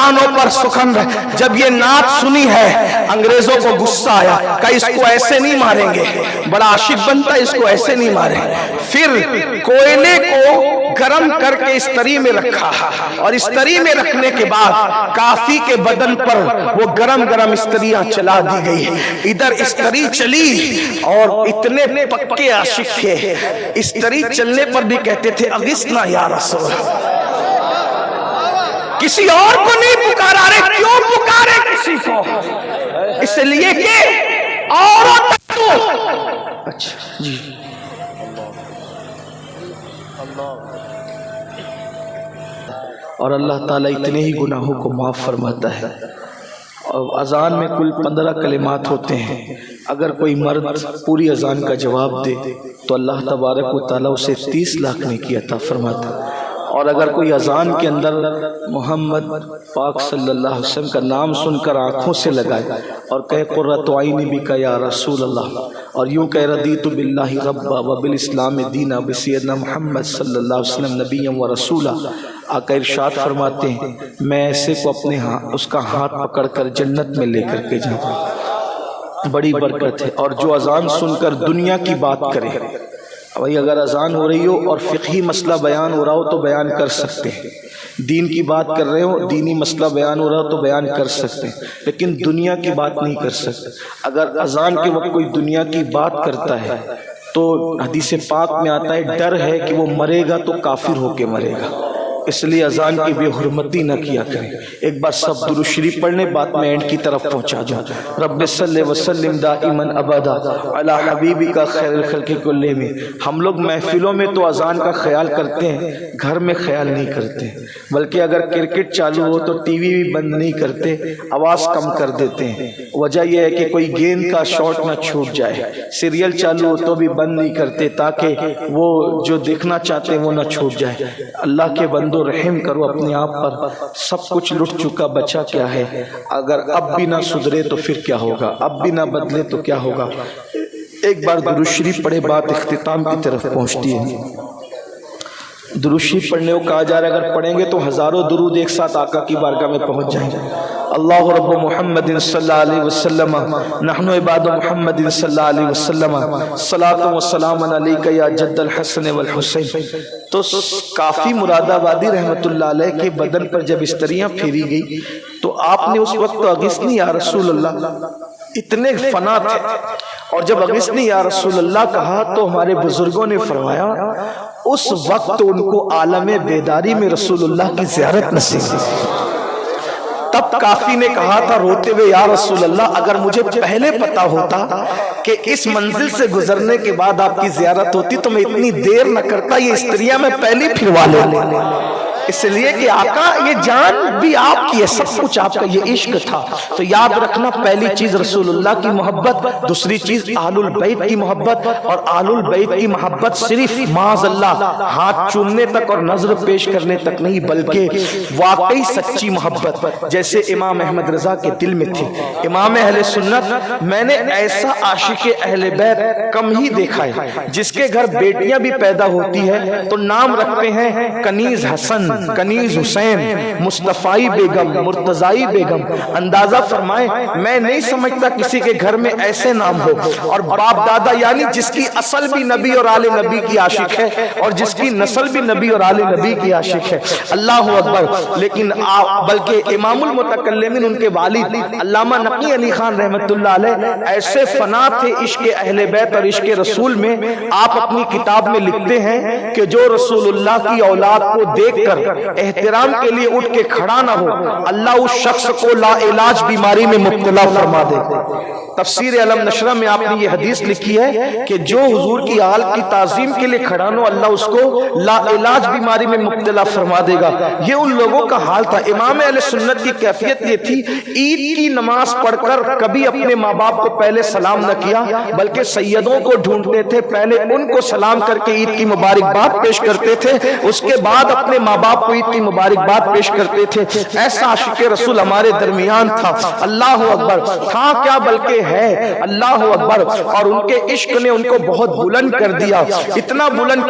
मैदानों पर सुखन रहे। जब ये नात सुनी है अंग्रेजों को गुस्सा आया, कहा इसको ऐसे नहीं मारेंगे, बड़ा आशिक बनता है, इसको ऐसे नहीं मारे। फिर कोयले को गरम करके इस्तरी में रखा और इस्तरी में रखने के बाद काफी के बदन पर वो गरम गरम इस्तरियां चला दी गई। इधर इस्तरी चली और इतने पक्के आशिक थे, इस्तरी चलने पर भी कहते थे अगिस्ना या रसूल। किसी और को नहीं पुकारा, रे क्यों पुकारे किसी को? इसलिए कि औरत तो अच्छा जी और अल्लाह ताला इतने ही गुनाहों को माफ़ फरमाता है। और अजान में कुल 15 कलिमात होते हैं। अगर कोई मर्द पूरी अजान का जवाब दे तो अल्लाह तबारक व तआला उसे 30 लाख नेकी अता फरमाता है। और अगर कोई अजान के अंदर मोहम्मद पाक सल्लल्लाहु अलैहि वसल्लम का नाम सुनकर आँखों से लगाए और कहे कुर्रतु ऐनी बिका या रसूल अल्लाह, और यूँ कह रदीतु बिल्लाहि रब्बा व बिल इस्लाम दीना व सय्यदना मोहम्मद सल्लल्लाहु अलैहि वसल्लम नबिय्यन व रसूला, आका इरशाद फरमाते हैं मैं ऐसे को अपने उसका हाथ पकड़कर जन्नत में लेकर के जाता हूँ। बड़ी बरकत है। और जो अजान सुनकर दुनिया की बात करे, भाई अगर अजान हो रही हो और फ़िक़ही मसला बयान हो रहा हो तो बयान कर सकते हैं, दीन की बात कर रहे हो, दीनी मसला बयान हो रहा हो तो बयान कर सकते हैं, लेकिन दुनिया की बात नहीं कर सकते। अगर अजान के वक्त कोई दुनिया की बात करता है तो हदीस पाक में आता है डर है कि वो मरेगा तो काफिर होके मरेगा, इसलिए अजान की बेहुरमती न किया करें। एक बार सब दुरूद शरीफ पढ़ने, बाद में एंड की तरफ पहुंचा जाओ। रब्बि सल्लि व सल्लिम दाइमन अबदा अला हबीबिका खैरुल खल्क़ि कुल्लिहिम। हम लोग महफिलों में तो अजान का ख्याल करते हैं, घर में ख्याल नहीं करते, बल्कि अगर क्रिकेट चालू हो तो टीवी भी बंद नहीं करते, आवाज़ कम कर देते हैं। वजह यह है कि कोई गेंद का शॉट ना छूट जाए। सीरियल चालू हो तो भी बंद नहीं करते ताकि वो जो देखना चाहते हैं वो ना छूट जाए। अल्लाह के बंदो रहम करो अपने आप पर, सब कुछ लुट चुका बचा क्या है? अगर अब भी ना सुधरे तो फिर क्या होगा, अब भी ना बदले तो क्या होगा? एक बार दुरूद शरीफ पढ़े, बात इख्तिताम की तरफ पहुंचती है। दुरूद शरीफ पढ़ने को कहा जा रहा है, अगर पढ़ेंगे तो हजारों दुरूद एक साथ आका की बारगाह में पहुंच जाएंगे। अल्लाहु रब्बु मुहम्मदिन सल्लल्लाहु अलैहि वसल्लम नहनु इबादु मुहम्मदिन सल्लल्लाहु अलैहि वसल्लम सलातु व सलामुन अलैका या जद्दल हसन वल हुसैन। तो काफी मुरादाबादी रहमतुल्लाह अलैह के बदन पर जब इस्तरियां फेरी गई तो आपने उस वक्त तो अगिस्नी या रसूल अल्लाह इतने फना थे, और जब अगिस्नी या रसूल अल्लाह कहा तो हमारे बुजुर्गों ने फरमाया उस वक्त उनको आलम बेदारी में रसूलुल्लाह की ज़ियारत नसीब हुई। तब काफी ने कहा था रोते हुए या रसूल अल्लाह, अगर मुझे पहले पता होता कि इस मंजिल से गुजरने के बाद आपकी ज़ियारत होती तो मैं इतनी देर न करता, ये स्त्रियां मैं पहले फिरवा ले। इसलिए कि आका ये जान भी आपकी है, सब कुछ आपका, ये इश्क था। तो याद रखना, पहली चीज रसूलुल्लाह की मोहब्बत, दूसरी चीज आलुल बैत की मोहब्बत। और आलुल बैत की मोहब्बत सिर्फ माज़अल्लाह हाथ चूमने तक और नजर पेश करने तक नहीं, बल्कि वाकई सच्ची मोहब्बत जैसे इमाम अहमद रजा के दिल में थी। इमाम अहले सुन्नत, मैंने ऐसा आशिक अहले बैत कम ही देखा है जिसके घर बेटियां भी पैदा होती है तो नाम रखते हैं कनीज हसन, कनीज हुसैन, मुस्तफाई बेगम, मुर्तजाई बेगम। अंदाजा फरमाए, मैं नहीं समझता किसी के घर में ऐसे नाम हो। और बाप दादा यानी जिसकी असल भी नबी और आले नबी की आशिक है और जिसकी नस्ल भी नबी और आले नबी की आशिक है। अल्लाह अकबर। लेकिन बल्कि इमामुल मुतकल्लिमीन उनके वालिद अल्लामा नकी अली खान रहमतुल्लाह अलैह ऐसे फना थे इश्क अहले बैत और इश्क रसूल में। आप अपनी किताब में लिखते हैं कि जो रसूलुल्लाह की औलाद को देखकर एहतराम के लिए उठ के खड़ा ना हो, अल्लाह उस शख्स को लाइलाज बीमारी में मुब्तला फरमा दे। तफसीर अलम नशरा में आपने ये हदीस लिखी है कि जो हुजूर की आल की ताजीम के लिए खड़ा हो, अल्लाह उसको लाइलाज बीमारी में मुब्तला फरमा देगा। ये उन लोगों का हाल था। इमाम अहले सुन्नत की कैफियत ये थी, ईद की नमाज पढ़कर कभी अपने माँ बाप को पहले सलाम न किया, बल्कि सैयदों को ढूंढते थे, पहले उनको सलाम करके ईद की मुबारकबाद पेश करते थे, उसके बाद अपने माँ बाप को ईद की मुबारकबाद पेश करते थे। ऐसा आशिक रसूल हमारे दरमियान था। अल्लाह अकबर। था क्या बल्कि है। अल्लाह अकबर। और उनके इश्क ने उनको बहुत बुलंद कर दिया, इतना बुलंद